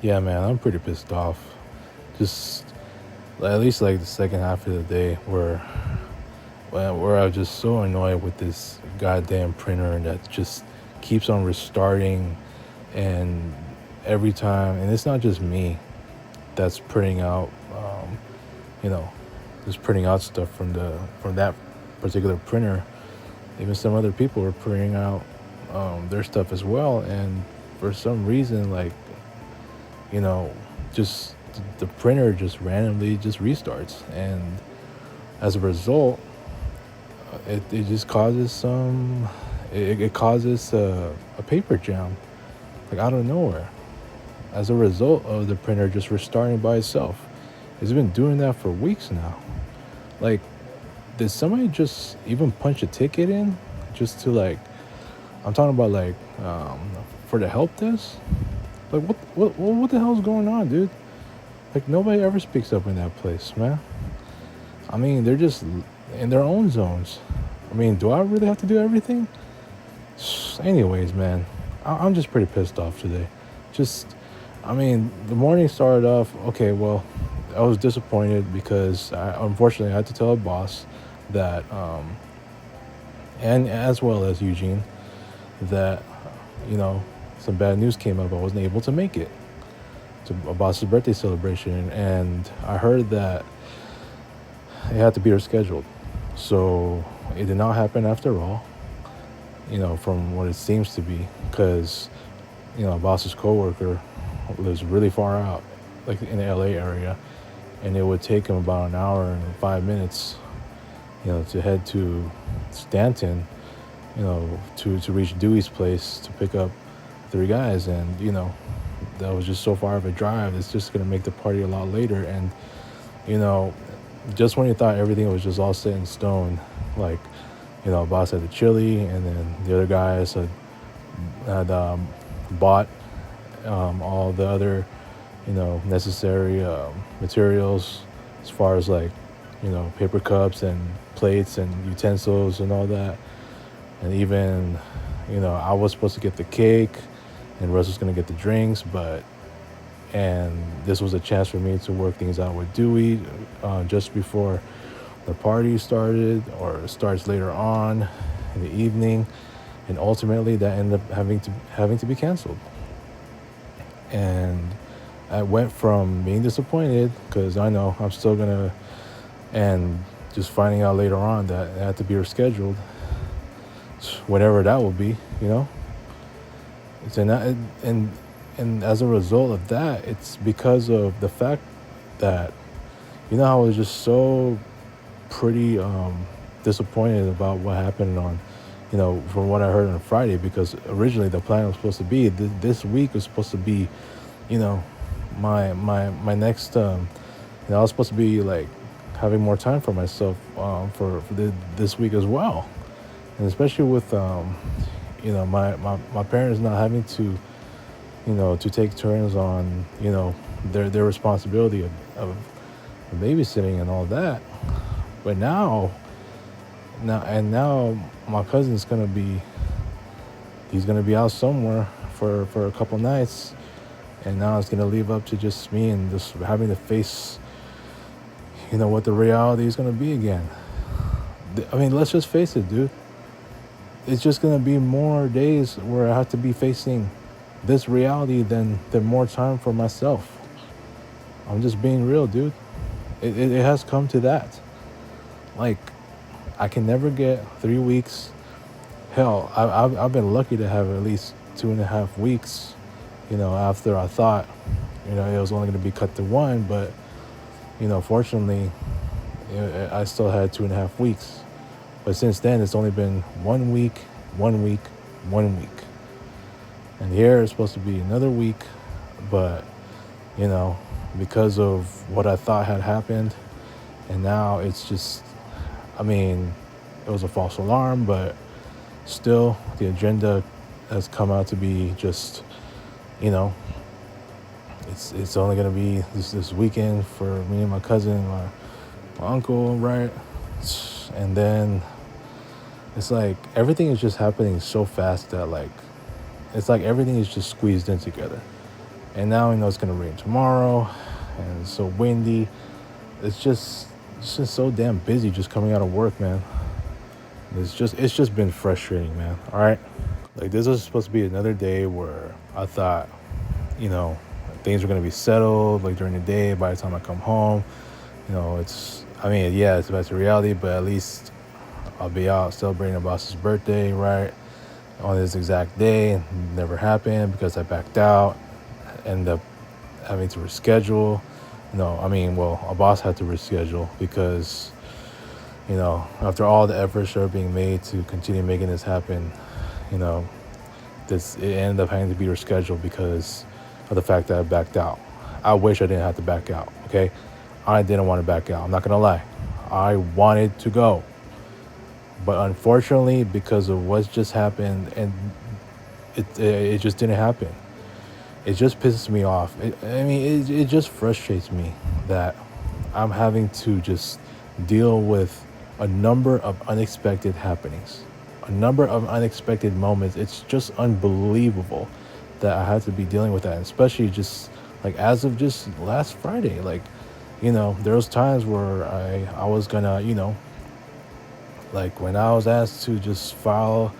Yeah, man, I'm pretty pissed off. Just at least like the second half of the day where I was just so annoyed with this goddamn printer that just keeps on restarting and every time, and it's not just me that's printing out you know, just printing out stuff from that particular printer. Even some other people were printing out their stuff as well, and for some reason, like, you know, just the printer just randomly just restarts, and as a result, it just causes it causes a paper jam, like out of nowhere, as a result of the printer just restarting by itself. It's been doing that for weeks now. Like, did somebody just even punch a ticket in just to, like, I'm talking about, like, for the help desk? Like, what the hell's going on, dude? Like, nobody ever speaks up in that place, man. I mean, they're just in their own zones. I mean, do I really have to do everything? Anyways, man, I'm just pretty pissed off today. Just, I mean, the morning started off okay. Well, I was disappointed because unfortunately I had to tell a boss that, and as well as Eugene, that, you know, some bad news came up. I wasn't able to make it to a boss's birthday celebration, and I heard that it had to be rescheduled. So it did not happen after all, you know, from what it seems to be, because, you know, boss's coworker lives really far out, like in the LA area, and it would take him about an hour and 5 minutes, you know, to head to Stanton, you know, to reach Dewey's place to pick up three guys, and you know, that was just so far of a drive. It's just gonna make the party a lot later, and you know, just when you thought everything was just all set in stone, like, you know, boss had the chili, and then the other guys had bought all the other, you know, necessary materials as far as, like, you know, paper cups and plates and utensils and all that. And even, you know, I was supposed to get the cake and Russ was going to get the drinks, and this was a chance for me to work things out with Dewey just before the party started, or starts later on in the evening, and ultimately that ended up having to be canceled. And I went from being disappointed because I know I'm still gonna, and just finding out later on that it had to be rescheduled, whatever that will be, you know. And as a result of that, it's because of the fact that, you know, I was just so pretty disappointed about what happened on, you know, from what I heard on Friday, because originally the plan was supposed to be this week was supposed to be, you know, my next, you know, I was supposed to be like having more time for myself for this week as well, and especially with you know, my parents not having to, you know, to take turns on, you know, their responsibility of babysitting and all that. But now my cousin's gonna be, he's gonna be out somewhere for a couple nights, and now it's gonna leave up to just me and just having to face, you know, what the reality is gonna be again. I mean, let's just face it, dude. It's just gonna be more days where I have to be facing this reality than more time for myself. I'm just being real, dude. It has come to that. Like, I can never get 3 weeks. Hell, I've been lucky to have at least 2.5 weeks, you know, after I thought, you know, it was only going to be cut to one. But, you know, fortunately, you know, I still had 2.5 weeks. But since then, it's only been 1 week, 1 week, 1 week. And here it's supposed to be another week. But, you know, because of what I thought had happened, and now it's just, I mean, it was a false alarm, but still the agenda has come out to be just, you know, it's only going to be this weekend for me and my cousin, my uncle, right? And then it's like everything is just happening so fast that, like, it's like everything is just squeezed in together. And now I know it's gonna rain tomorrow, and it's so windy. It's just it's just so damn busy just coming out of work, man. It's just been frustrating, man. All right, like this was supposed to be another day where I thought, you know, things were gonna be settled like during the day. By the time I come home, it's I mean, yeah, it's back to reality, but at least I'll be out celebrating Abbas's birthday, right? On this exact day. Never happened because I backed out. Ended up having to reschedule. No, I mean, well, Abbas had to reschedule because, after all the efforts that are being made to continue making this happen, you know, this it ended up having to be rescheduled because of the fact that I backed out. I wish I didn't have to back out, okay? I didn't want to back out. I'm not gonna lie. I wanted to go. But unfortunately, because of what's just happened, and it just didn't happen. It just pisses me off. It just frustrates me that I'm having to just deal with a number of unexpected happenings, a number of unexpected moments. It's just unbelievable that I had to be dealing with that, and especially just like as of just last Friday. Like, there was times where I was gonna, like when I was asked to just file,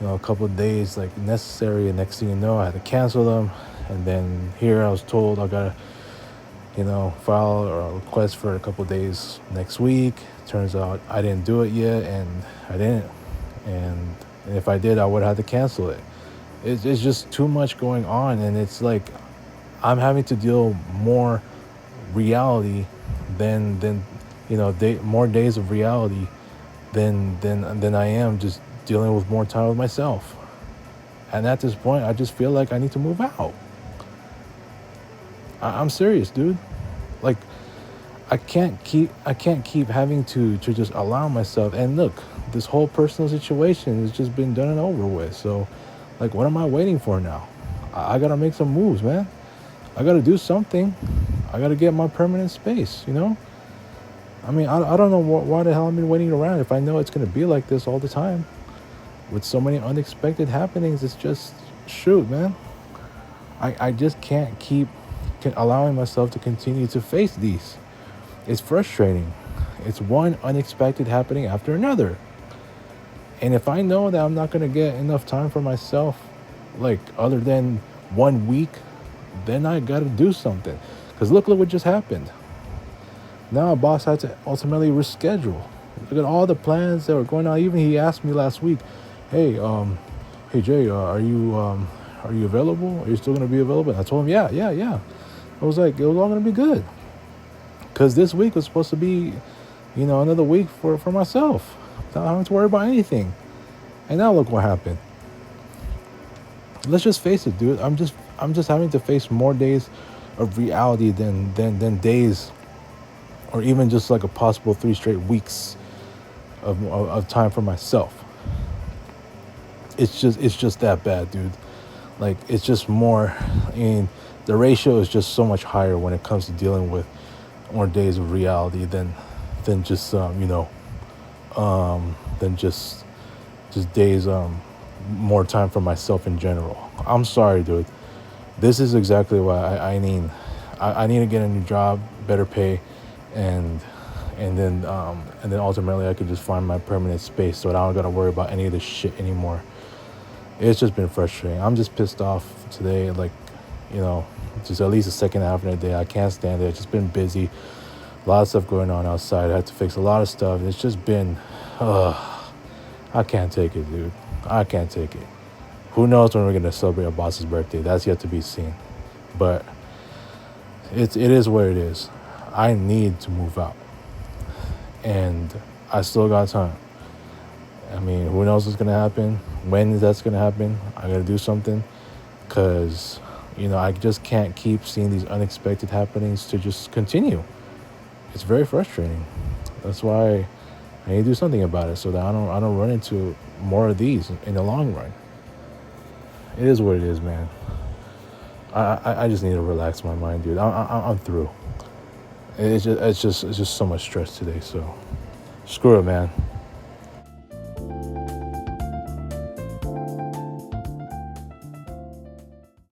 a couple of days like necessary, and next thing you know, I had to cancel them. And then here I was told I gotta, file a request for a couple of days next week. Turns out I didn't do it yet, and I didn't. And if I did, I would have had to cancel it. It's just too much going on, and it's like I'm having to deal more reality than more days of reality than I am just dealing with more time with myself. And at this point, I just feel like I need to move out. I'm serious, dude. Like, I can't keep having to just allow myself. And look, this whole personal situation has just been done and over with. So, like, what am I waiting for now? I gotta make some moves, man. I gotta do something. I gotta get my permanent space. I mean, I don't know why the hell I've been waiting around if I know it's gonna be like this all the time. With so many unexpected happenings, it's just shoot, man. I just can't keep allowing myself to continue to face these. It's frustrating. It's one unexpected happening after another. And if I know that I'm not going to get enough time for myself, like other than 1 week, then I got to do something. Because look what just happened. Now, boss had to ultimately reschedule. Look at all the plans that were going on. Even he asked me last week, "Hey, hey Jay, are you available? Are you still gonna be available?" And I told him, yeah. I was like, it was all gonna be good, because this week was supposed to be, another week for myself, not having to worry about anything. And now look what happened. Let's just face it, dude. I'm just having to face more days of reality than days, or even just like a possible 3 straight weeks of time for myself. It's just that bad, dude. Like, it's just more. I mean, the ratio is just so much higher when it comes to dealing with more days of reality than just than just days more time for myself in general. I'm sorry, dude. This is exactly why I need. I need to get a new job, better pay, and then ultimately I could just find my permanent space so that I don't gotta worry about any of this shit anymore. It's just been frustrating. I'm just pissed off today. Like, just at least the second half of the day, I can't stand it. It's just been busy. A lot of stuff going on outside. I had to fix a lot of stuff. It's just been, I can't take it, dude. I can't take it. Who knows when we're gonna celebrate our boss's birthday? That's yet to be seen. But it is what it is. I need to move out, and I still got time. I mean, who knows what's gonna happen? When that's gonna happen? I gotta do something, because I just can't keep seeing these unexpected happenings to just continue. It's very frustrating. That's why I need to do something about it so that I don't run into more of these in the long run. It is what it is, man. I just need to relax my mind, dude. I'm through. It's just so much stress today. So screw it, man.